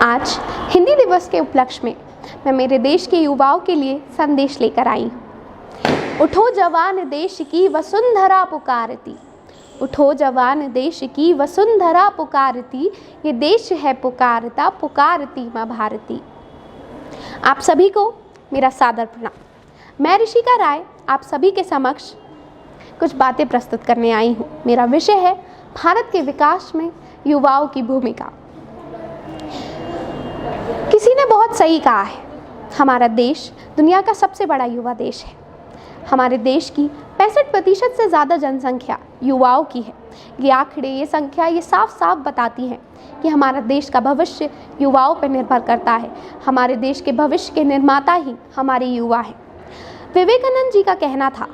आज हिंदी दिवस के उपलक्ष्य में मैं मेरे देश के युवाओं के लिए संदेश लेकर आई हूँ। उठो जवान देश की वसुंधरा पुकारती, उठो जवान देश की वसुंधरा पुकारती, ये देश है पुकारता पुकारती माँ भारती। आप सभी को मेरा सादर प्रणाम। मैं ऋषिका राय आप सभी के समक्ष कुछ बातें प्रस्तुत करने आई हूँ। मेरा विषय है भारत के विकास में युवाओं की भूमिका। किसी ने बहुत सही कहा है, हमारा देश दुनिया का सबसे बड़ा युवा देश है। हमारे देश की 65% से ज़्यादा जनसंख्या युवाओं की है। ये आंकड़े, ये संख्या ये साफ साफ बताती हैं कि हमारा देश का भविष्य युवाओं पर निर्भर करता है। हमारे देश के भविष्य के निर्माता ही हमारे युवा हैं। विवेकानंद जी का कहना था,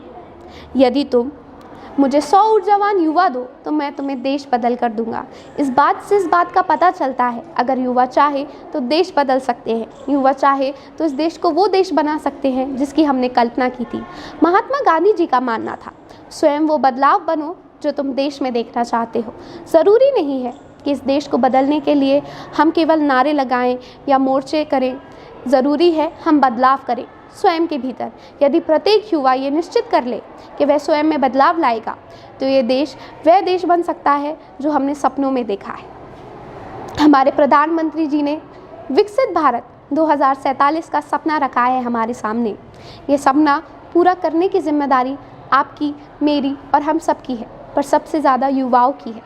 यदि तुम मुझे 100 ऊर्जावान युवा दो तो मैं तुम्हें देश बदल कर दूंगा। इस बात का पता चलता है, अगर युवा चाहे तो देश बदल सकते हैं। युवा चाहे तो इस देश को वो देश बना सकते हैं जिसकी हमने कल्पना की थी। महात्मा गांधी जी का मानना था, स्वयं वो बदलाव बनो जो तुम देश में देखना चाहते हो। ज़रूरी नहीं है कि इस देश को बदलने के लिए हम केवल नारे लगाएं या मोर्चे करें। ज़रूरी है हम बदलाव करें स्वयं के भीतर। यदि प्रत्येक युवा ये निश्चित कर ले कि वह स्वयं में बदलाव लाएगा तो ये देश वह देश बन सकता है जो हमने सपनों में देखा है। हमारे प्रधानमंत्री जी ने विकसित भारत 2047 का सपना रखा है हमारे सामने। ये सपना पूरा करने की जिम्मेदारी आपकी, मेरी और हम सब की है, पर सबसे ज़्यादा युवाओं की है।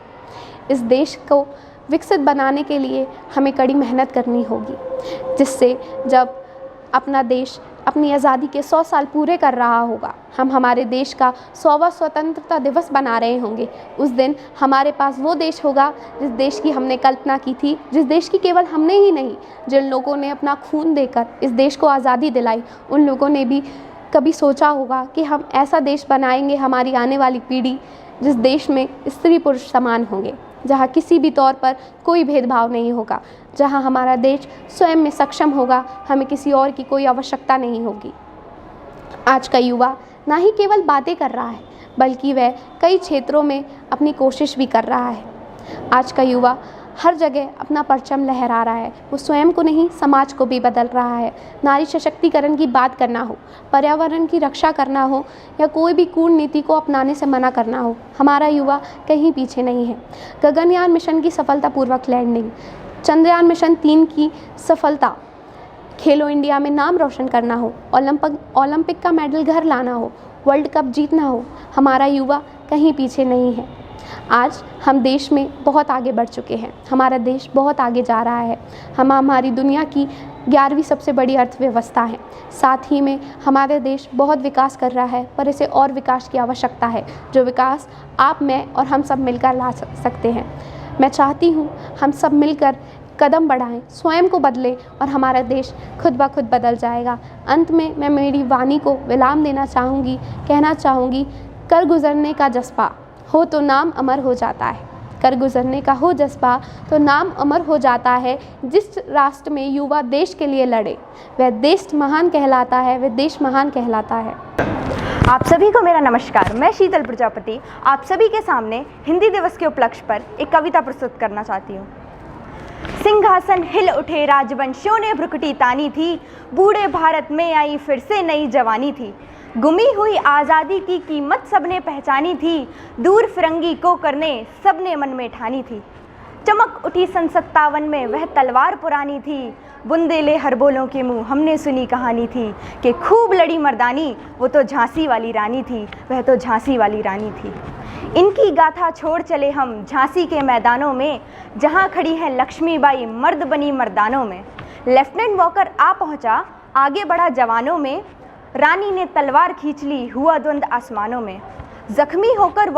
इस देश को विकसित बनाने के लिए हमें कड़ी मेहनत करनी होगी, जिससे जब अपना देश अपनी आज़ादी के 100 साल पूरे कर रहा होगा, हम हमारे देश का 100वां स्वतंत्रता दिवस बना रहे होंगे, उस दिन हमारे पास वो देश होगा जिस देश की हमने कल्पना की थी, जिस देश की केवल हमने ही नहीं, जिन लोगों ने अपना खून देकर इस देश को आज़ादी दिलाई, उन लोगों ने भी कभी सोचा होगा कि हम ऐसा देश बनाएंगे, हमारी आने वाली पीढ़ी, जिस देश में स्त्री पुरुष समान होंगे, जहाँ किसी भी तौर पर कोई भेदभाव नहीं होगा, जहाँ हमारा देश स्वयं में सक्षम होगा, हमें किसी और की कोई आवश्यकता नहीं होगी। आज का युवा ना ही केवल बातें कर रहा है, बल्कि वह कई क्षेत्रों में अपनी कोशिश भी कर रहा है। आज का युवा हर जगह अपना परचम लहरा रहा है। वो स्वयं को नहीं, समाज को भी बदल रहा है। नारी सशक्तिकरण की बात करना हो, पर्यावरण की रक्षा करना हो या कोई भी कूटनीति को अपनाने से मना करना हो, हमारा युवा कहीं पीछे नहीं है। गगनयान मिशन की सफलतापूर्वक लैंडिंग, चंद्रयान मिशन 3 की सफलता, खेलो इंडिया में नाम रोशन करना हो, ओलंपिक का मेडल घर लाना हो, वर्ल्ड कप जीतना हो, हमारा युवा कहीं पीछे नहीं है। आज हम देश में बहुत आगे बढ़ चुके हैं। हमारा देश बहुत आगे जा रहा है। हम हमारी दुनिया की 11वीं सबसे बड़ी अर्थव्यवस्था है। साथ ही में हमारा देश बहुत विकास कर रहा है, पर इसे और विकास की आवश्यकता है, जो विकास आप, मैं और हम सब मिलकर ला सकते हैं। मैं चाहती हूँ हम सब मिलकर कदम बढ़ाएं, स्वयं को बदलें और हमारा देश खुद ब खुद बदल जाएगा। अंत में मैं मेरी वाणी को विराम देना चाहूँगी, कहना चाहूँगी, कर गुजरने का जज्बा हो तो नाम अमर हो जाता है। कर गुजरने का हो जज्बा तो नाम अमर हो जाता है। जिस राष्ट्र में युवा देश के लिए लड़े वह देश महान कहलाता है, वह देश महान कहलाता है। आप सभी को मेरा नमस्कार। मैं शीतल प्रजापति आप सभी के सामने हिंदी दिवस के उपलक्ष्य पर एक कविता प्रस्तुत करना चाहती हूँ। सिंहासन हिल उठे राजवंशियों ने भ्रुकुटी तानी थी, बूढ़े भारत में आई फिर से नई जवानी थी। गुमी हुई आज़ादी की कीमत सबने पहचानी थी, दूर फिरंगी को करने सबने मन में ठानी थी। चमक उठी सन 57 में वह तलवार पुरानी थी, बुंदेले हर बोलों के मुँह हमने सुनी कहानी थी कि खूब लड़ी मर्दानी वो तो झांसी वाली रानी थी, वह तो झांसी वाली रानी थी। इनकी गाथा छोड़ चले हम झांसी के मैदानों में, जहाँ खड़ी है लक्ष्मीबाई मर्द बनी मर्दानों में। लेफ्टिनेंट वॉकर आ पहुँचा, आगे बढ़ा जवानों में, रानी ने तलवार खींच ली, हुआ द्वंद आसमानों में। जख्मी होकर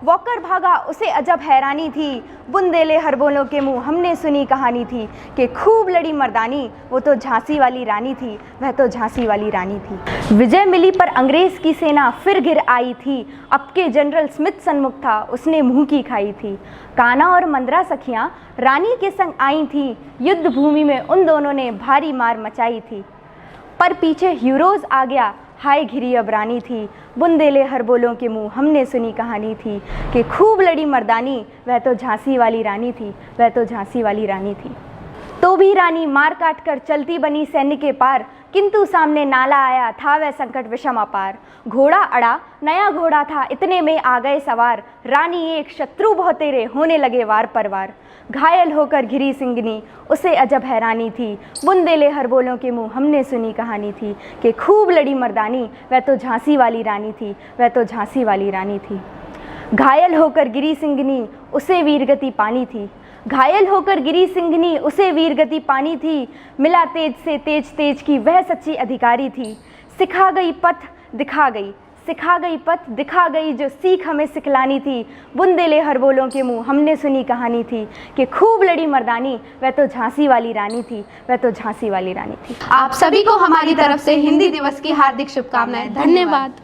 वॉकर भागा उसे अजब हैरानी थी, बुंदेले हर बोलों के मुँह हमने सुनी कहानी थी कि खूब लड़ी मर्दानी वो तो झांसी वाली रानी थी, वह तो झांसी वाली रानी थी। विजय मिली पर अंग्रेज की सेना फिर गिर आई थी, अब के जनरल स्मिथ सन्मुख था उसने मुँह की खाई थी। कान्हा और मंदरा सखियाँ रानी के संग आई थी, युद्ध भूमि में उन दोनों ने भारी मार मचाई थी। पर पीछे हीरोज आ गया, हाय घिरी अब रानी थी, बुंदेले हर बोलों के मुंह हमने सुनी कहानी थी, कि खूब लड़ी मर्दानी वह तो झांसी वाली रानी थी, वह तो झांसी वाली रानी थी। तो भी रानी मार काट कर चलती बनी सैन्य के पार, किंतु सामने नाला आया था वह संकट विषम अपार। घोड़ा अड़ा नया घोड़ा था, इतने में आ गए सवार, रानी एक शत्रु बहुत तेरे होने लगे वार पर वार। घायल होकर घिरी सिंगनी उसे अजब हैरानी थी, बुंदेले हर बोलों के मुंह हमने सुनी कहानी थी, कि खूब लड़ी मर्दानी वह तो झांसी वाली रानी थी, वह तो झांसी वाली रानी थी। घायल होकर गिरी सिंगनी उसे वीरगति पानी थी, घायल होकर गिरी सिंघनी उसे वीरगति पानी थी, मिला तेज से तेज तेज की वह सच्ची अधिकारी थी। सिखा गई पथ दिखा गई, सिखा गई पथ दिखा गई, जो सीख हमें सिखलानी थी, बुंदेले हर बोलों के मुंह हमने सुनी कहानी थी, कि खूब लड़ी मर्दानी वह तो झांसी वाली रानी थी, वह तो झांसी वाली रानी थी। आप सभी को हमारी तरफ से हिंदी दिवस की हार्दिक शुभकामनाएं। धन्यवाद।